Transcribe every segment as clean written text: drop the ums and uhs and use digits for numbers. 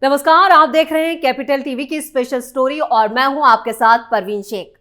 नमस्कार, आप देख रहे हैं कैपिटल टीवी की स्पेशल स्टोरी और मैं हूं आपके साथ परवीन शेख।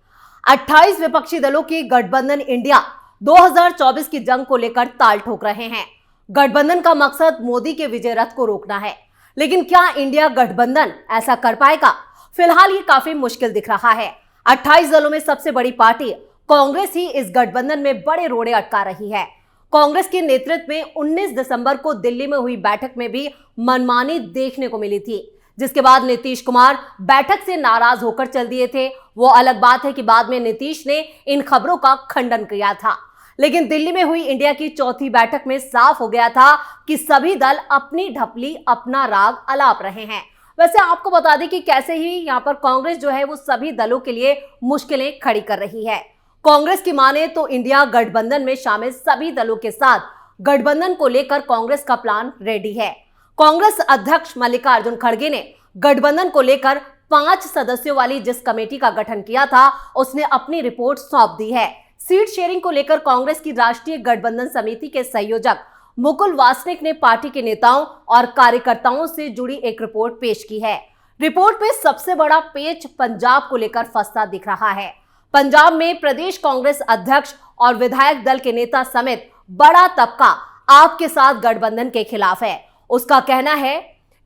28 विपक्षी दलों की गठबंधन इंडिया 2024 की जंग को लेकर ताल ठोक रहे हैं। गठबंधन का मकसद मोदी के विजय रथ को रोकना है, लेकिन क्या इंडिया गठबंधन ऐसा कर पाएगा? फिलहाल ये काफी मुश्किल दिख रहा है। 28 दलों में सबसे बड़ी पार्टी कांग्रेस ही इस गठबंधन में बड़े रोड़े अटका रही है। कांग्रेस के नेतृत्व में 19 दिसंबर को दिल्ली में हुई बैठक में भी मनमानी देखने को मिली थी, जिसके बाद नीतीश कुमार बैठक से नाराज होकर चल दिए थे। वो अलग बात है कि बाद में नीतीश ने इन खबरों का खंडन किया था, लेकिन दिल्ली में हुई इंडिया की चौथी बैठक में साफ हो गया था कि सभी दल अपनी ढपली अपना राग अलाप रहे हैं। वैसे आपको बता दें कि कैसे ही यहाँ पर कांग्रेस जो है वो सभी दलों के लिए मुश्किलें खड़ी कर रही है। कांग्रेस की माने तो इंडिया गठबंधन में शामिल सभी दलों के साथ गठबंधन को लेकर कांग्रेस का प्लान रेडी है। कांग्रेस अध्यक्ष मल्लिकार्जुन खड़गे ने गठबंधन को लेकर 5 सदस्यों वाली जिस कमेटी का गठन किया था, उसने अपनी रिपोर्ट सौंप दी है। सीट शेयरिंग को लेकर कांग्रेस की राष्ट्रीय गठबंधन समिति के संयोजक मुकुल वासनिक ने पार्टी के नेताओं और कार्यकर्ताओं से जुड़ी एक रिपोर्ट पेश की है। रिपोर्ट में सबसे बड़ा पेच पंजाब को लेकर फंसता दिख रहा है। पंजाब में प्रदेश कांग्रेस अध्यक्ष और विधायक दल के नेता समेत बड़ा तबका आप के साथ गठबंधन के खिलाफ है। उसका कहना है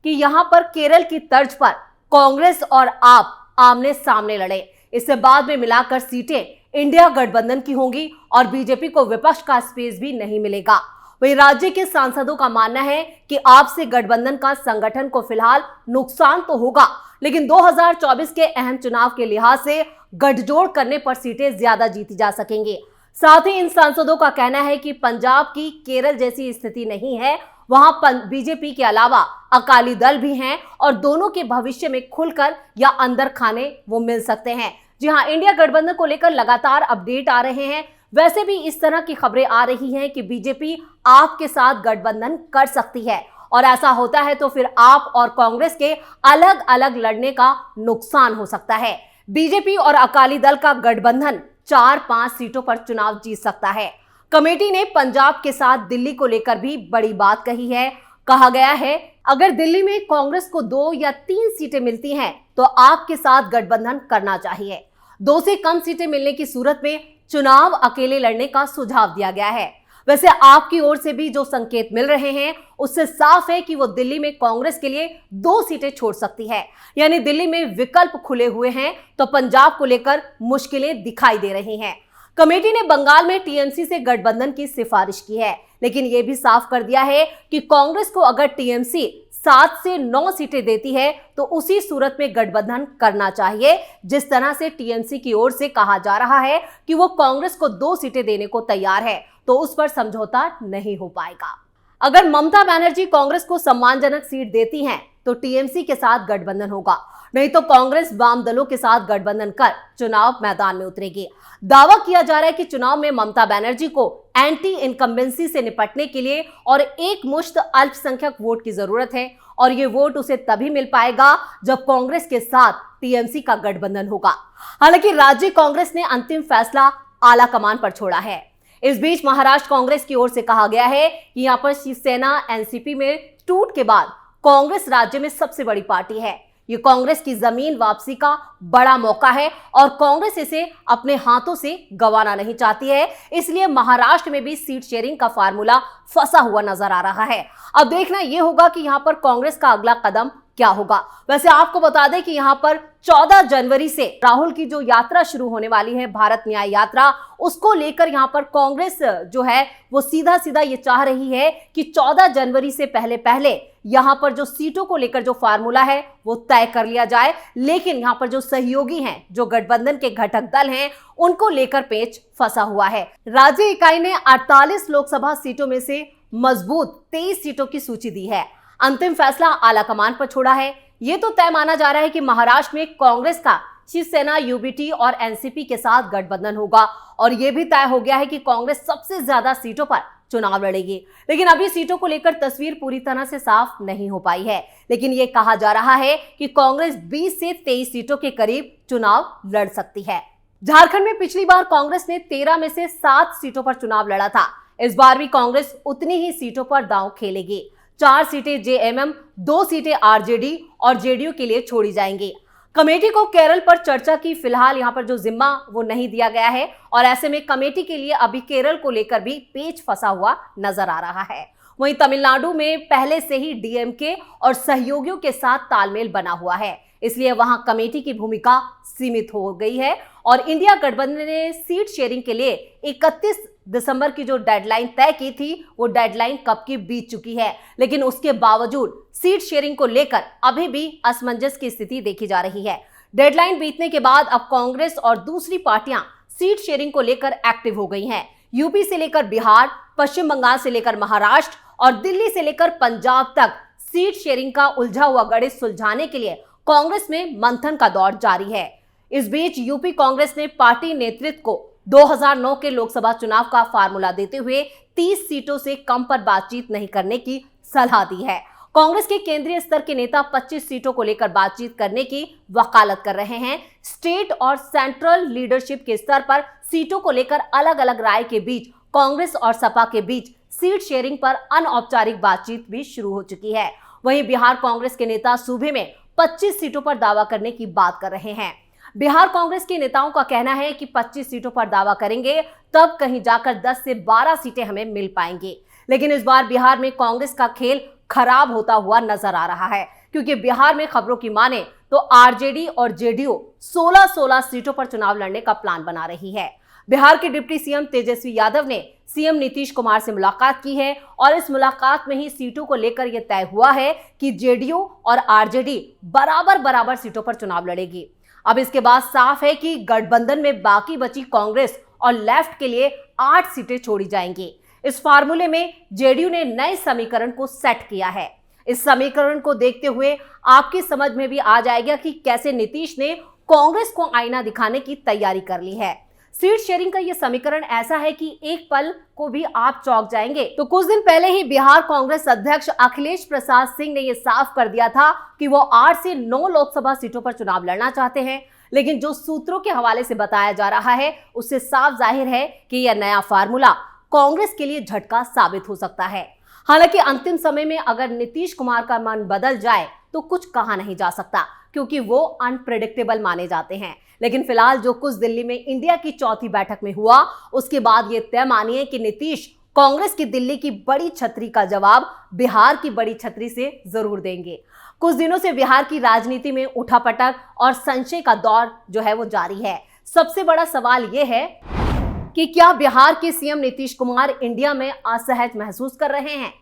कि यहां पर केरल की तर्ज पर कांग्रेस और आप आमने सामने लड़े, इससे बाद में मिलाकर सीटें इंडिया गठबंधन की होंगी और बीजेपी को विपक्ष का स्पेस भी नहीं मिलेगा। वही राज्य के सांसदों का मानना है कि आपसे गठबंधन का संगठन को फिलहाल नुकसान तो होगा, लेकिन 2024 के अहम चुनाव के लिहाज से गठजोड़ करने पर सीटें ज्यादा जीती जा सकेंगी। साथ ही इन सांसदों का कहना है कि पंजाब की केरल जैसी स्थिति नहीं है, वहां बीजेपी के अलावा अकाली दल भी हैं और दोनों के भविष्य में खुलकर या अंदर खाने वो मिल सकते हैं। जी हाँ, इंडिया गठबंधन को लेकर लगातार अपडेट आ रहे हैं। वैसे भी इस तरह की खबरें आ रही हैं कि बीजेपी आपके साथ गठबंधन कर सकती है और ऐसा होता है तो फिर आप और कांग्रेस के अलग अलग लड़ने का नुकसान हो सकता है। बीजेपी और अकाली दल का गठबंधन 4-5 सीटों पर चुनाव जीत सकता है। कमेटी ने पंजाब के साथ दिल्ली को लेकर भी बड़ी बात कही है। कहा गया है अगर दिल्ली में कांग्रेस को 2 या 3 सीटें मिलती हैं तो आपके साथ गठबंधन करना चाहिए। 2 से कम सीटें मिलने की सूरत में चुनाव अकेले लड़ने का सुझाव दिया गया है। वैसे आपकी ओर से भी जो संकेत मिल रहे हैं उससे साफ है कि वो दिल्ली में कांग्रेस के लिए 2 सीटें छोड़ सकती है, यानी दिल्ली में विकल्प खुले हुए हैं तो पंजाब को लेकर मुश्किलें दिखाई दे रही हैं। कमेटी ने बंगाल में टीएमसी से गठबंधन की सिफारिश की है, लेकिन यह भी साफ कर दिया है कि कांग्रेस को अगर टीएमसी 7 से 9 सीटें देती है तो उसी सूरत में गठबंधन करना चाहिए। जिस तरह से टीएमसी की ओर से कहा जा रहा है कि वो कांग्रेस को 2 सीटें देने को तैयार है, तो उस पर समझौता नहीं हो पाएगा। अगर ममता बनर्जी कांग्रेस को सम्मानजनक सीट देती हैं तो टीएमसी के साथ गठबंधन होगा, नहीं तो कांग्रेस वाम दलों के साथ गठबंधन कर चुनाव मैदान में उतरेगी। दावा किया जा रहा है कि चुनाव में ममता बनर्जी को एंटी इनकम्बेंसी से निपटने के लिए और एक मुश्त अल्पसंख्यक वोट की जरूरत है और ये वोट उसे तभी मिल पाएगा जब कांग्रेस के साथ टीएमसी का गठबंधन होगा। हालांकि राज्य कांग्रेस ने अंतिम फैसला आला कमान पर छोड़ा है। इस बीच महाराष्ट्र कांग्रेस की ओर से कहा गया है कि यहाँ पर शिवसेना एनसीपी में टूट के बाद कांग्रेस राज्य में सबसे बड़ी पार्टी है। ये कांग्रेस की जमीन वापसी का बड़ा मौका है और कांग्रेस इसे अपने हाथों से गंवाना नहीं चाहती है, इसलिए महाराष्ट्र में भी सीट शेयरिंग का फार्मूला फंसा हुआ नजर आ रहा है। अब देखना यह होगा कि यहां पर कांग्रेस का अगला कदम क्या होगा। वैसे आपको बता दें कि यहां पर 14 जनवरी से राहुल की जो यात्रा शुरू होने वाली है, भारत न्याय यात्रा, उसको लेकर यहां पर कांग्रेस जो है वो सीधा सीधा ये चाह रही है कि 14 जनवरी से पहले पहले यहां पर जो सीटों को लेकर जो फार्मूला है वो तय कर लिया जाए। लेकिन यहां पर जो सहयोगी हैं, जो गठबंधन के घटक दल हैं, उनको लेकर पेच फंसा हुआ है। राज्य इकाई ने 48 लोकसभा सीटों में से मजबूत 23 सीटों की सूची दी है। अंतिम फैसला आला कमान पर छोड़ा है। यह तो तय माना जा रहा है कि महाराष्ट्र में कांग्रेस का शिवसेना, यूबीटी और एनसीपी के साथ गठबंधन होगा और यह भी तय हो गया है कि कांग्रेस सबसे ज्यादा सीटों पर चुनाव लड़ेगी। लेकिन अभी सीटों को लेकर तस्वीर पूरी तरह से साफ नहीं हो पाई है, लेकिन यह कहा जा रहा है कि कांग्रेस 20 से 23 सीटों के करीब चुनाव लड़ सकती है। झारखंड में पिछली बार कांग्रेस ने 13 में से 7 सीटों पर चुनाव लड़ा था। इस बार भी कांग्रेस उतनी ही सीटों पर दांव खेलेगी। 4 सीटें जेएमएम, 2 सीटें आरजेडी और जेडीयू के लिए छोड़ी जाएंगी। कमेटी को केरल पर चर्चा की फिलहाल यहां पर जो जिम्मा वो नहीं दिया गया है और ऐसे में कमेटी के लिए अभी केरल को लेकर भी पेच फंसा हुआ नजर आ रहा है। वहीं तमिलनाडु में पहले से ही डीएमके और सहयोगियों के साथ तालमेल बना हुआ है, इसलिए वहां कमेटी की भूमिका सीमित हो गई है और इंडिया गठबंधन ने सीट शेयरिंग के लिए 31 दिसंबर की जो डेडलाइन तय की थी वो डेडलाइन कब की बीत चुकी है, लेकिन उसके बावजूद सीट शेयरिंग को लेकर अभी भी असमंजस की स्थिति देखी जा रही है। डेडलाइन बीतने के बाद अब कांग्रेस और दूसरी पार्टियां सीट शेयरिंग को लेकर एक्टिव हो गई हैं। यूपी से लेकर बिहार, पश्चिम बंगाल से लेकर महाराष्ट्र और दिल्ली से लेकर पंजाब तक सीट शेयरिंग का उलझा हुआ गणित सुलझाने के लिए कांग्रेस में मंथन का दौर जारी है। इस बीच यूपी कांग्रेस ने पार्टी नेतृत्व को 2009 के लोकसभा चुनाव का फार्मूला देते हुए 30 सीटों से कम पर बातचीत नहीं करने की सलाह दी है। कांग्रेस के केंद्रीय स्तर के नेता 25 सीटों को लेकर बातचीत करने की वकालत कर रहे हैं। स्टेट और सेंट्रल लीडरशिप के स्तर पर सीटों को लेकर अलग अलग राय के बीच कांग्रेस और सपा के बीच सीट शेयरिंग पर अनौपचारिक बातचीत भी शुरू हो चुकी है। वहीं बिहार कांग्रेस के नेता सूबे में 25 सीटों पर दावा करने की बात कर रहे हैं। बिहार कांग्रेस के नेताओं का कहना है कि 25 सीटों पर दावा करेंगे तब कहीं जाकर 10 से 12 सीटें हमें मिल पाएंगी, लेकिन इस बार बिहार में कांग्रेस का खेल खराब होता हुआ नजर आ रहा है, क्योंकि बिहार में खबरों की माने तो आरजेडी और जेडीयू 16-16 सीटों पर चुनाव लड़ने का प्लान बना रही है। बिहार के डिप्टी सीएम तेजस्वी यादव ने सीएम नीतीश कुमार से मुलाकात की है और इस मुलाकात में ही सीटों को लेकर यह तय हुआ है कि जेडीयू और आरजेडी बराबर सीटों पर चुनाव लड़ेगी। अब इसके बाद साफ है कि गठबंधन में बाकी बची कांग्रेस और लेफ्ट के लिए 8 सीटें छोड़ी जाएंगी। इस फार्मूले में जेडीयू ने नए समीकरण को सेट किया है। इस समीकरण को देखते हुए आपकी समझ में भी आ जाएगा कि कैसे नीतीश ने कांग्रेस को आईना दिखाने की तैयारी कर ली है। सीट शेयरिंग का यह समीकरण ऐसा है कि एक पल को भी आप चौंक जाएंगे। तो कुछ दिन पहले ही बिहार कांग्रेस अध्यक्ष अखिलेश प्रसाद सिंह ने यह साफ कर दिया था कि वो 8 से 9 लोकसभा सीटों पर चुनाव लड़ना चाहते हैं, लेकिन जो सूत्रों के हवाले से बताया जा रहा है उससे साफ जाहिर है कि यह नया फार्मूला कांग्रेस के लिए झटका साबित हो सकता है। हालांकि अंतिम समय में अगर नीतीश कुमार का मन बदल जाए तो कुछ कहा नहीं जा सकता, क्योंकि वो अनप्रेडिक्टेबल माने जाते हैं। लेकिन फिलहाल जो कुछ दिल्ली में इंडिया की चौथी बैठक में हुआ उसके बाद ये तय मानिए कि नीतीश कांग्रेस की दिल्ली की बड़ी छतरी का जवाब बिहार की बड़ी छतरी से जरूर देंगे। कुछ दिनों से बिहार की राजनीति में उठापटक और संशय का दौर जो है वो जारी है। सबसे बड़ा सवाल ये है कि क्या बिहार के सीएम नीतीश कुमार इंडिया में असहज महसूस कर रहे हैं?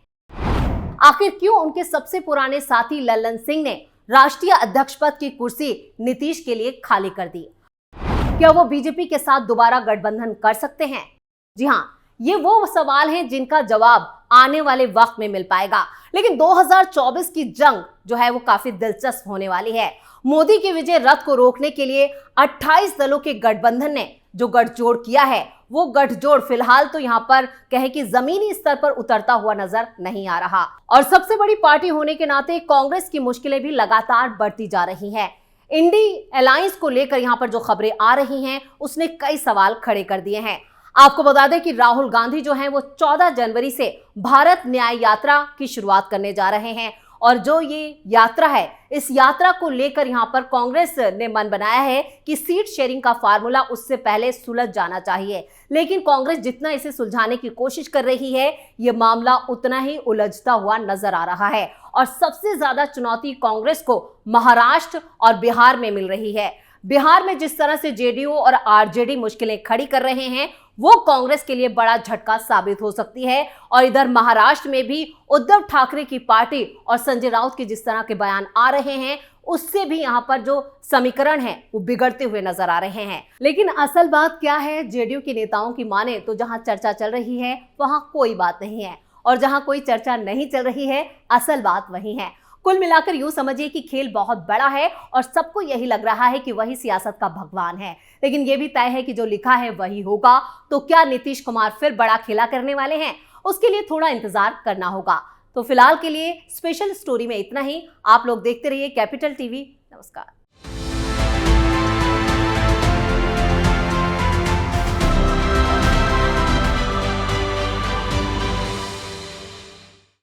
आखिर क्यों उनके सबसे पुराने साथी लल्लन सिंह ने राष्ट्रीय अध्यक्ष पद की कुर्सी नीतीश के लिए खाली कर दी? क्या वो बीजेपी के साथ दोबारा गठबंधन कर सकते हैं? जी हाँ, ये वो सवाल हैं जिनका जवाब आने वाले वक्त में मिल पाएगा। लेकिन 2024 की जंग जो है वो काफी दिलचस्प होने वाली है। मोदी के विजय रथ को रोकने के लिए 28 दलों के गठबंधन ने जो गठजोड़ किया है वो गठजोड़ फिलहाल तो यहाँ पर कहे कि जमीनी स्तर पर उतरता हुआ नजर नहीं आ रहा और सबसे बड़ी पार्टी होने के नाते कांग्रेस की मुश्किलें भी लगातार बढ़ती जा रही हैं। इंडी अलायंस को लेकर यहाँ पर जो खबरें आ रही हैं उसने कई सवाल खड़े कर दिए हैं। आपको बता दें कि राहुल गांधी जो हैं वो 14 जनवरी से भारत न्याय यात्रा की शुरुआत करने जा रहे हैं और जो ये यात्रा है इस यात्रा को लेकर यहाँ पर कांग्रेस ने मन बनाया है कि सीट शेयरिंग का फार्मूला उससे पहले सुलझ जाना चाहिए, लेकिन कांग्रेस जितना इसे सुलझाने की कोशिश कर रही है ये मामला उतना ही उलझता हुआ नजर आ रहा है और सबसे ज्यादा चुनौती कांग्रेस को महाराष्ट्र और बिहार में मिल रही है। बिहार में जिस तरह से जेडीयू और आरजेडी मुश्किलें खड़ी कर रहे हैं वो कांग्रेस के लिए बड़ा झटका साबित हो सकती है और इधर महाराष्ट्र में भी उद्धव ठाकरे की पार्टी और संजय राउत के जिस तरह के बयान आ रहे हैं उससे भी यहाँ पर जो समीकरण है वो बिगड़ते हुए नजर आ रहे हैं। लेकिन असल बात क्या है, जेडीयू के नेताओं की माने तो जहां चर्चा चल रही है वहां कोई बात नहीं है और जहां कोई चर्चा नहीं चल रही है असल बात वही है। कुल मिलाकर यूं समझिए कि खेल बहुत बड़ा है और सबको यही लग रहा है कि वही सियासत का भगवान है, लेकिन यह भी तय है कि जो लिखा है वही होगा। तो क्या नीतीश कुमार फिर बड़ा खेला करने वाले हैं? उसके लिए थोड़ा इंतजार करना होगा। तो फिलहाल के लिए स्पेशल स्टोरी में इतना ही। आप लोग देखते रहिए कैपिटल टीवी। नमस्कार।